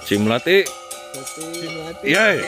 Cimlati. Yay.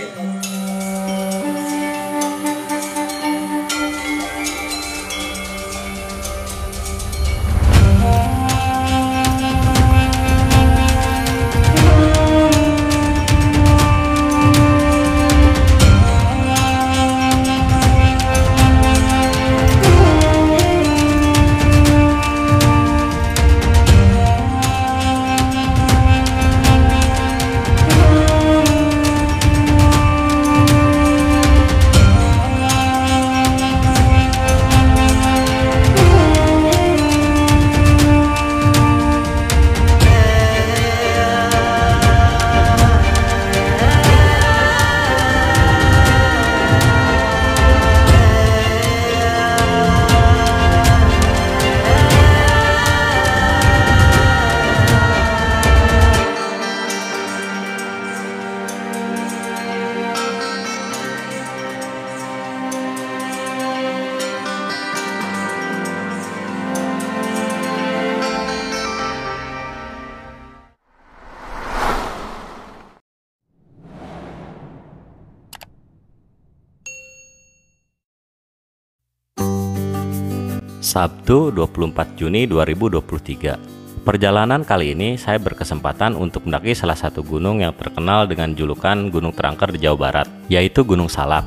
Sabtu 24 Juni 2023. Perjalanan kali ini saya berkesempatan untuk mendaki salah satu gunung yang terkenal dengan julukan Gunung Terangker di Jawa Barat, yaitu Gunung Salak.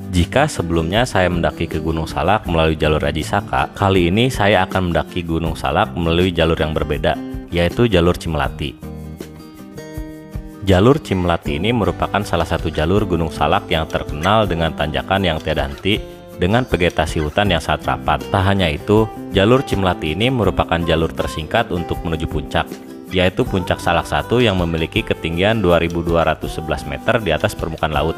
Jika sebelumnya saya mendaki ke Gunung Salak melalui jalur Aji Saka, kali ini saya akan mendaki Gunung Salak melalui jalur yang berbeda, yaitu jalur Cimlati. Jalur Cimlati ini merupakan salah satu jalur Gunung Salak yang terkenal dengan tanjakan yang tiada henti dengan vegetasi hutan yang sangat rapat. Tak hanya itu, jalur Cimlati ini merupakan jalur tersingkat untuk menuju puncak, yaitu Puncak Salak 1 yang memiliki ketinggian 2211 meter di atas permukaan laut.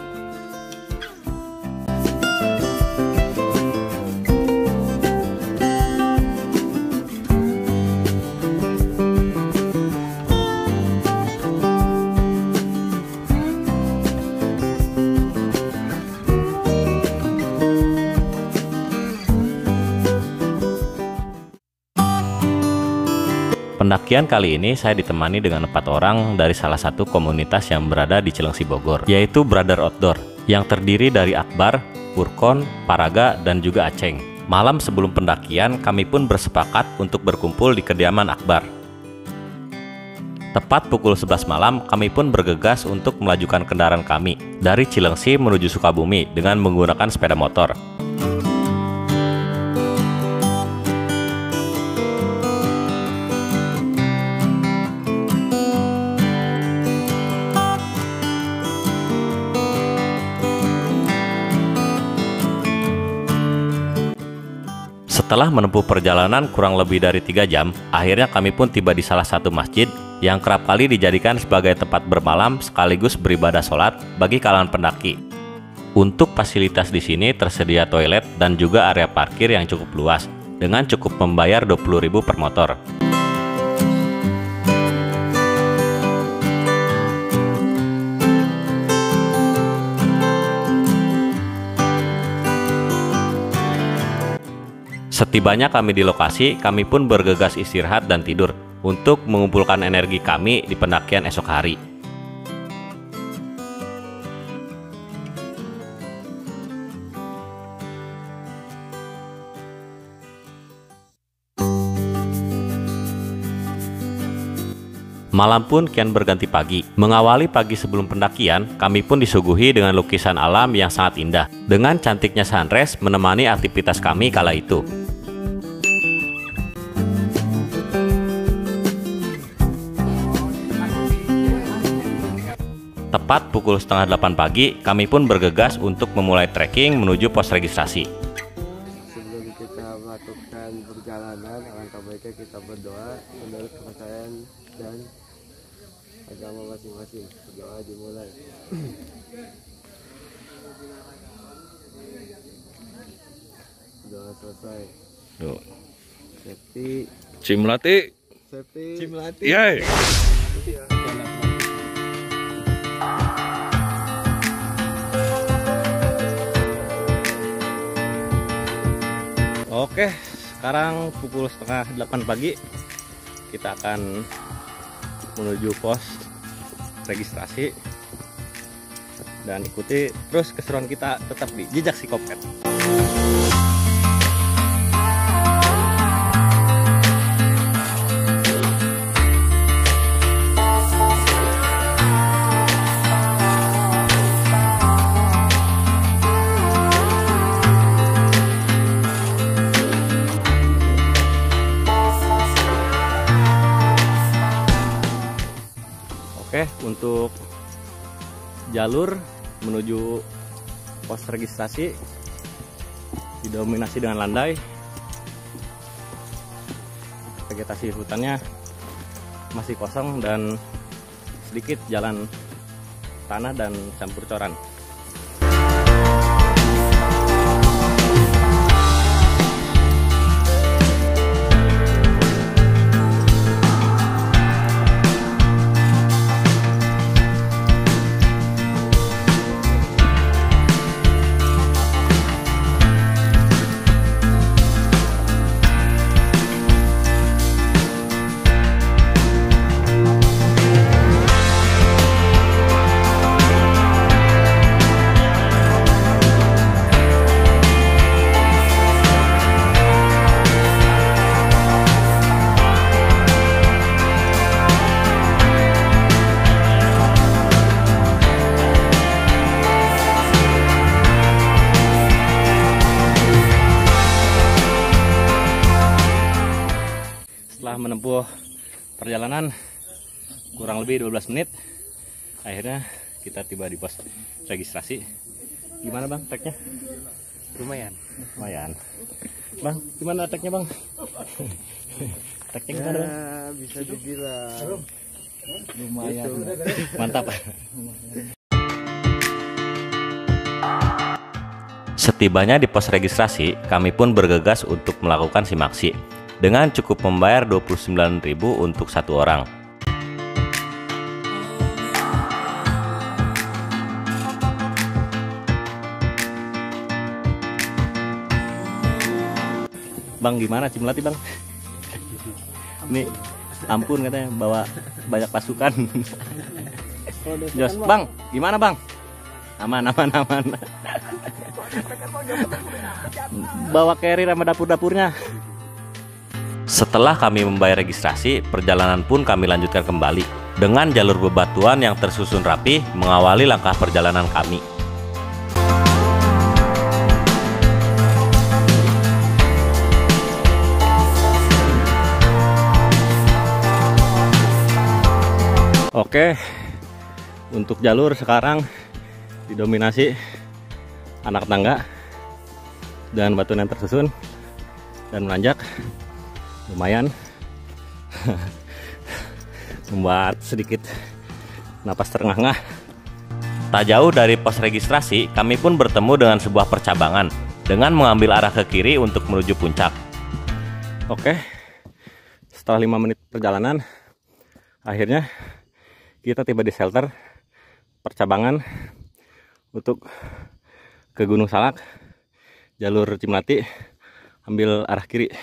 Pendakian kali ini saya ditemani dengan 4 orang dari salah satu komunitas yang berada di Cilengsi Bogor, yaitu Brother Outdoor, yang terdiri dari Akbar, Purkon, Paraga, dan juga Aceng. Malam sebelum pendakian, kami pun bersepakat untuk berkumpul di kediaman Akbar. Tepat pukul 11 malam, kami pun bergegas untuk melajukan kendaraan kami dari Cilengsi menuju Sukabumi dengan menggunakan sepeda motor. Setelah menempuh perjalanan kurang lebih dari 3 jam, akhirnya kami pun tiba di salah satu masjid yang kerap kali dijadikan sebagai tempat bermalam sekaligus beribadah sholat bagi kalangan pendaki. Untuk fasilitas di sini tersedia toilet dan juga area parkir yang cukup luas, dengan cukup membayar 20.000 per motor. Setibanya kami di lokasi, kami pun bergegas istirahat dan tidur untuk mengumpulkan energi kami di pendakian esok hari. Malam pun kian berganti pagi. Mengawali pagi sebelum pendakian, kami pun disuguhi dengan lukisan alam yang sangat indah, dengan cantiknya sunrise menemani aktivitas kami kala itu. Tepat pukul setengah 8 pagi, kami pun bergegas untuk memulai trekking menuju pos registrasi. Sebelum kita melakukan perjalanan, alangkah baiknya kita berdoa menurut kepercayaan dan agama masing-masing. Doa dimulai. Doa selesai. Safety. Cimlati. Safety. Cimlati. Yay. Oke, sekarang pukul setengah 8 pagi kita akan menuju pos registrasi dan ikuti terus keseruan kita tetap di Jejak Psikopat. Oke, untuk jalur menuju pos registrasi didominasi dengan landai. Vegetasi hutannya masih kosong dan sedikit jalan tanah dan campur coran. Setelah menempuh perjalanan kurang lebih 12 menit, akhirnya kita tiba di pos registrasi. Gimana bang treknya? Lumayan. Lumayan. Bang, gimana treknya bang? Treknya gimana bang? Bisa dibilang lumayan. Mantap. Setibanya di pos registrasi, kami pun bergegas untuk melakukan simaksi dengan cukup membayar 29.000 untuk satu orang. Bang, gimana Cimlati bang? Ini ampun katanya bawa banyak pasukan. Jos, bang, gimana bang? Aman. Bawa carrier sama dapur-dapurnya. Setelah kami membayar registrasi, perjalanan pun kami lanjutkan kembali dengan jalur bebatuan yang tersusun rapi mengawali langkah perjalanan kami. Oke, untuk jalur sekarang didominasi anak tangga dan batuan yang tersusun dan menanjak. Lumayan membuat sedikit napas terengah-engah. Tak jauh dari pos registrasi, kami pun bertemu dengan sebuah percabangan dengan mengambil arah ke kiri untuk menuju puncak. Oke, setelah 5 menit perjalanan, akhirnya kita tiba di shelter percabangan untuk ke Gunung Salak, jalur Cimlati, ambil arah kiri.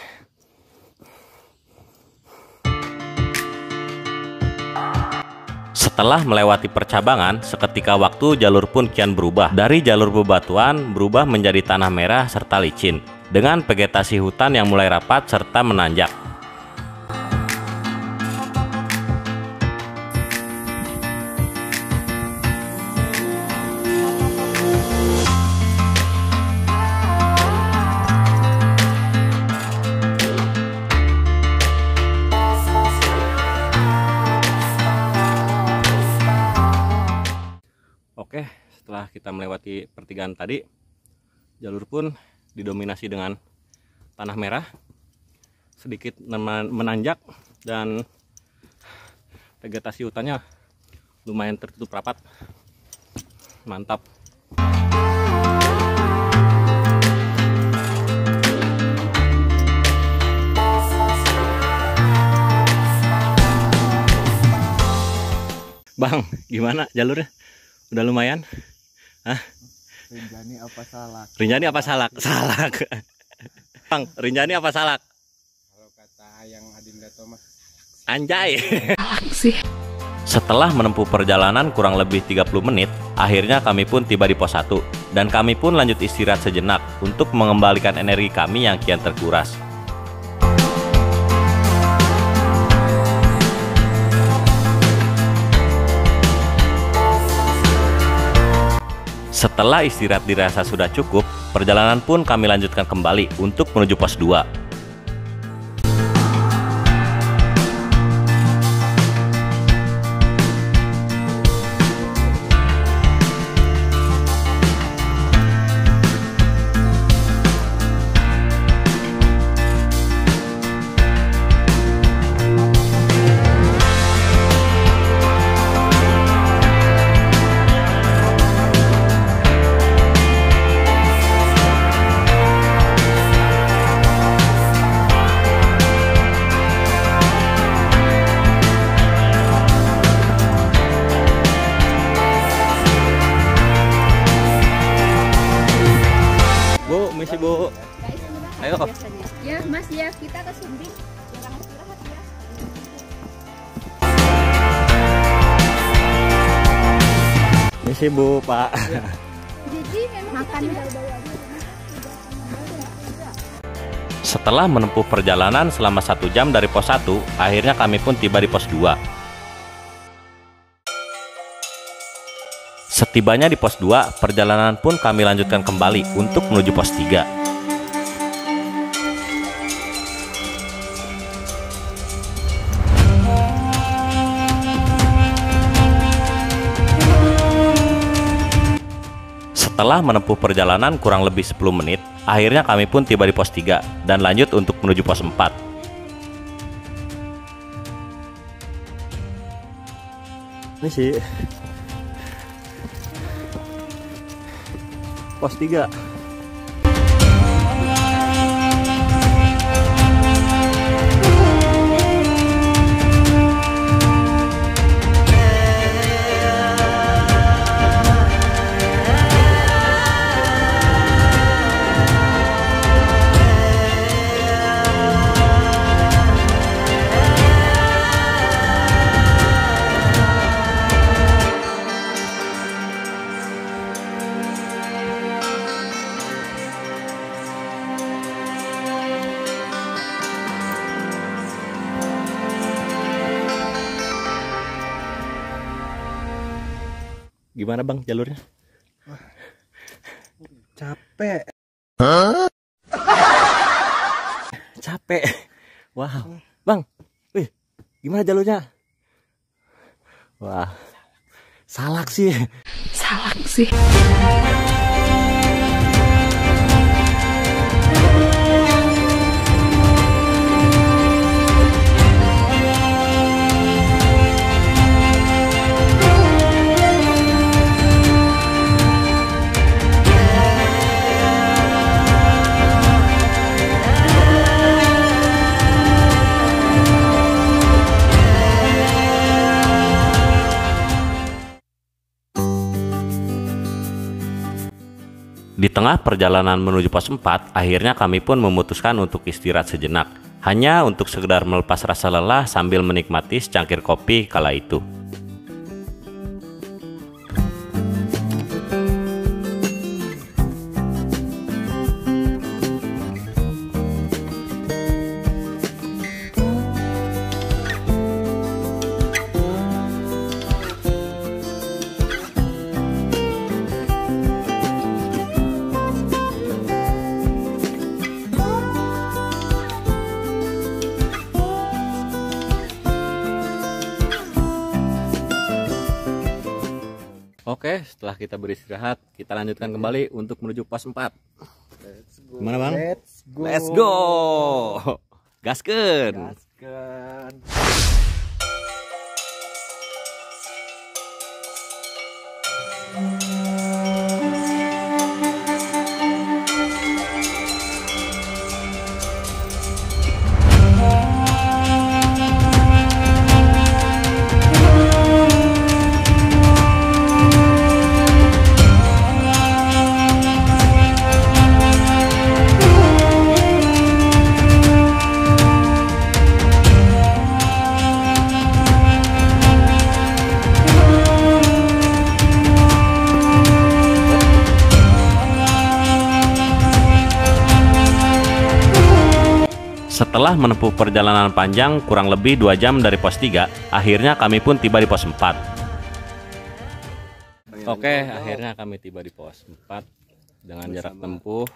Setelah melewati percabangan, seketika waktu jalur pun kian berubah. Dari jalur bebatuan berubah menjadi tanah merah serta licin, dengan vegetasi hutan yang mulai rapat serta menanjak. Oke, setelah kita melewati pertigaan tadi, jalur pun didominasi dengan tanah merah, sedikit menanjak dan vegetasi hutannya lumayan tertutup rapat. Mantap. Bang, gimana jalurnya? Udah lumayan? Hah? Rinjani apa salak? Rinjani apa salak? Salak. Bang, Rinjani apa salak? Kalau kata yang Adinda Thomas, Anjay. sih. Setelah menempuh perjalanan kurang lebih 30 menit, akhirnya kami pun tiba di pos 1 dan kami pun lanjut istirahat sejenak untuk mengembalikan energi kami yang kian terkuras. Setelah istirahat dirasa sudah cukup, perjalanan pun kami lanjutkan kembali untuk menuju pos 2. Misi Bu. Ayo. Ya Mas ya, kita ke Sumbing. Jangan istirahat ya. Misi Bu, Pak. Jadi memang makannya Setelah menempuh perjalanan selama 1 jam dari pos 1, akhirnya kami pun tiba di pos 2. Setibanya di pos 2, perjalanan pun kami lanjutkan kembali untuk menuju pos 3. Setelah menempuh perjalanan kurang lebih 10 menit, akhirnya kami pun tiba di pos 3 dan lanjut untuk menuju pos 4. Ini sih pos 3. Gimana Bang jalurnya? Capek. Capek. Wow. Bang, wih, gimana jalurnya? Wah, salak sih. salak sih. Di tengah perjalanan menuju pos 4, akhirnya kami pun memutuskan untuk istirahat sejenak, hanya untuk sekedar melepas rasa lelah sambil menikmati secangkir kopi kala itu. Oke, setelah kita beristirahat, kita lanjutkan kembali untuk menuju pos 4. Gimana Bang? Let's go. Gaskeun. Setelah menempuh perjalanan panjang kurang lebih 2 jam dari pos 3, akhirnya kami pun tiba di pos 4. Oke, akhirnya kami tiba di pos 4 dengan jarak tempuh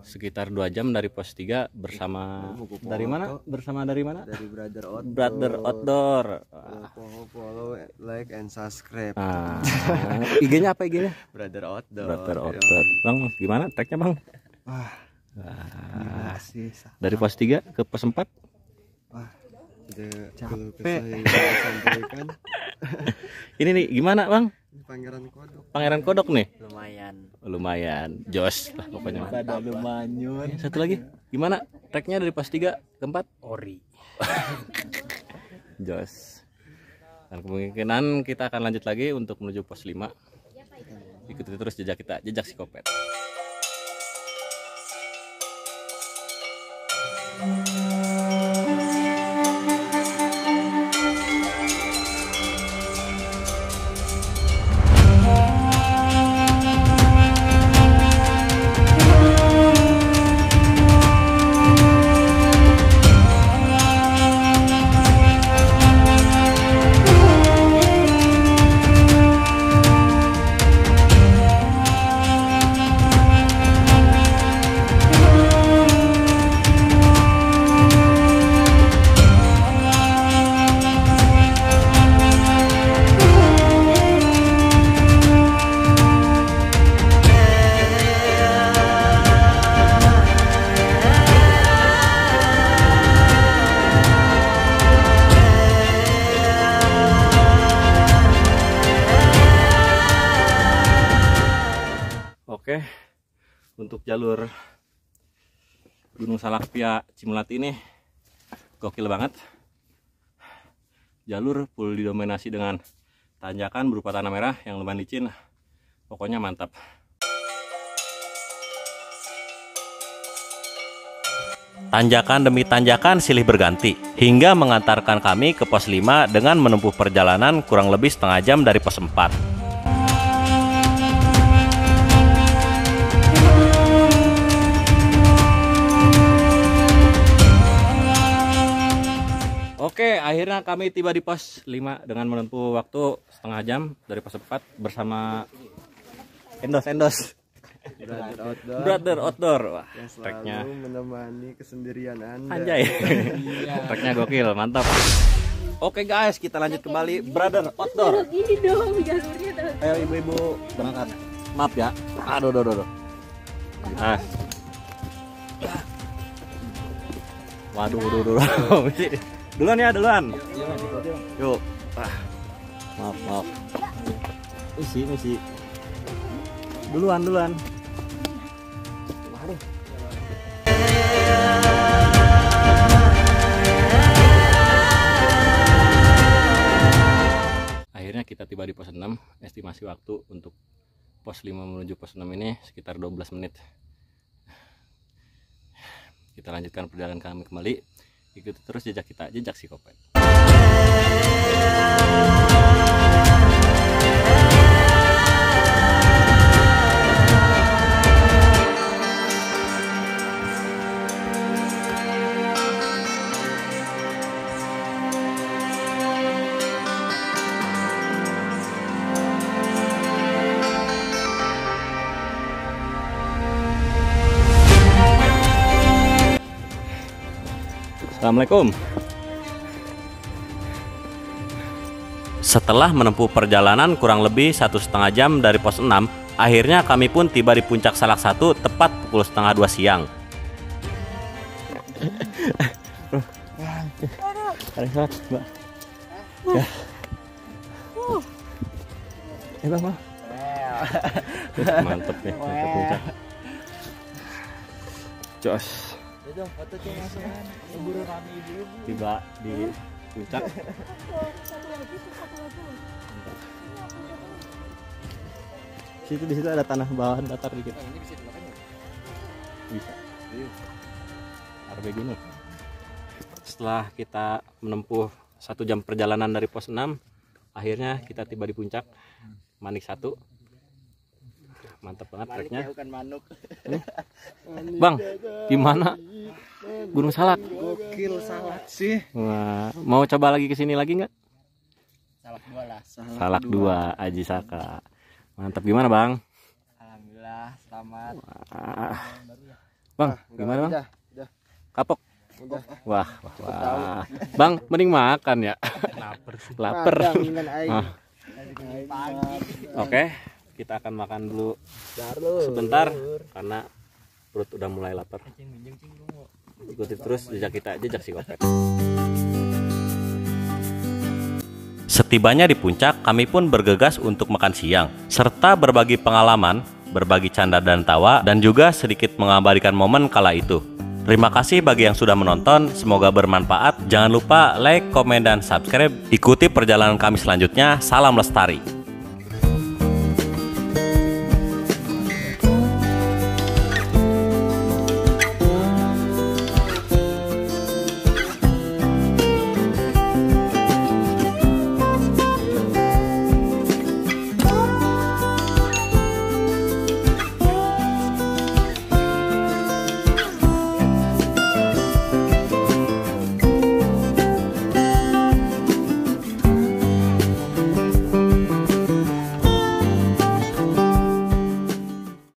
sekitar 2 jam dari pos 3 bersama dari mana? Bersama dari mana? Dari Brother Outdoor. Brother Outdoor. Follow, like and subscribe. IG-nya apa IG-nya? Brother Outdoor. Brother Outdoor. Bang, gimana treknya, Bang? Gila sih. Dari pos 3 ke pos 4? Udah Capek. sampaikan. Ini nih gimana, Bang? Pangeran Kodok. Pangeran Kodok nih. Lumayan. Jos lah pokoknya. Pada lumayan. Satu lagi, gimana treknya dari pos 3 ke 4? Ori. Jos. Dan kemungkinan kita akan lanjut lagi untuk menuju pos 5. Ikuti terus jejak kita, jejak Psikopet. Oke, untuk jalur Gunung Salak via Cimolati ini gokil banget. Jalur full didominasi dengan tanjakan berupa tanah merah yang lumayan licin. Pokoknya mantap. Tanjakan demi tanjakan silih berganti hingga mengantarkan kami ke pos 5 dengan menempuh perjalanan kurang lebih setengah jam dari pos 4. Oke, akhirnya kami tiba di pos 5 dengan menempuh waktu setengah jam dari pos 4 bersama Endos. Brother Outdoor. Wah, Yang selalu treknya menemani kesendirian Anda. anjay. Treknya gokil, mantap. Oke guys, kita lanjut kembali Brother Outdoor. Gini dong jalurnya tuh. Ayo ibu-ibu berangkat. Maaf ya. Aduh. Waduh. Duluan ya, duluan. Yuk. Maaf. Misi. Duluan. Waduh. Akhirnya kita tiba di pos 6. Estimasi waktu untuk pos 5 menuju pos 6 ini sekitar 12 menit. Kita lanjutkan perjalanan kami kembali. Ikuti terus jejak kita, jejak Psikopet. Assalamualaikum. Setelah menempuh perjalanan kurang lebih 1,5 jam dari pos 6, akhirnya kami pun tiba di puncak Salak 1 tepat pukul 1:30 siang. Mantep nih puncak. Jos. Tiba di puncak. Di situ ada tanah bawahan datar dikit. Bisa. RB gunung. Setelah kita menempuh 1 jam perjalanan dari pos 6, akhirnya kita tiba di puncak Manik 1. mantap banget treknya. bukan manuk. Bang, gimana? Gunung Salak. Gokil Salak sih. Wah, mau coba lagi ke sini lagi nggak? Salak 2 lah. Salak 2 Aji Saka. Mantap, gimana Bang? Alhamdulillah selamat. Wah. Bang, gimana Bang? Udah. Kapok. Udah. Wah. Bang, mending makan ya. Lapar. Ah. Oke, kita akan makan dulu sebentar karena perut udah mulai lapar. Ikuti terus jejak kita, jejak Psikopat. Setibanya di puncak, kami pun bergegas untuk makan siang, serta berbagi pengalaman, berbagi canda dan tawa, dan juga sedikit mengabadikan momen kala itu. Terima kasih bagi yang sudah menonton, semoga bermanfaat. Jangan lupa like, komen, dan subscribe. Ikuti perjalanan kami selanjutnya. Salam lestari.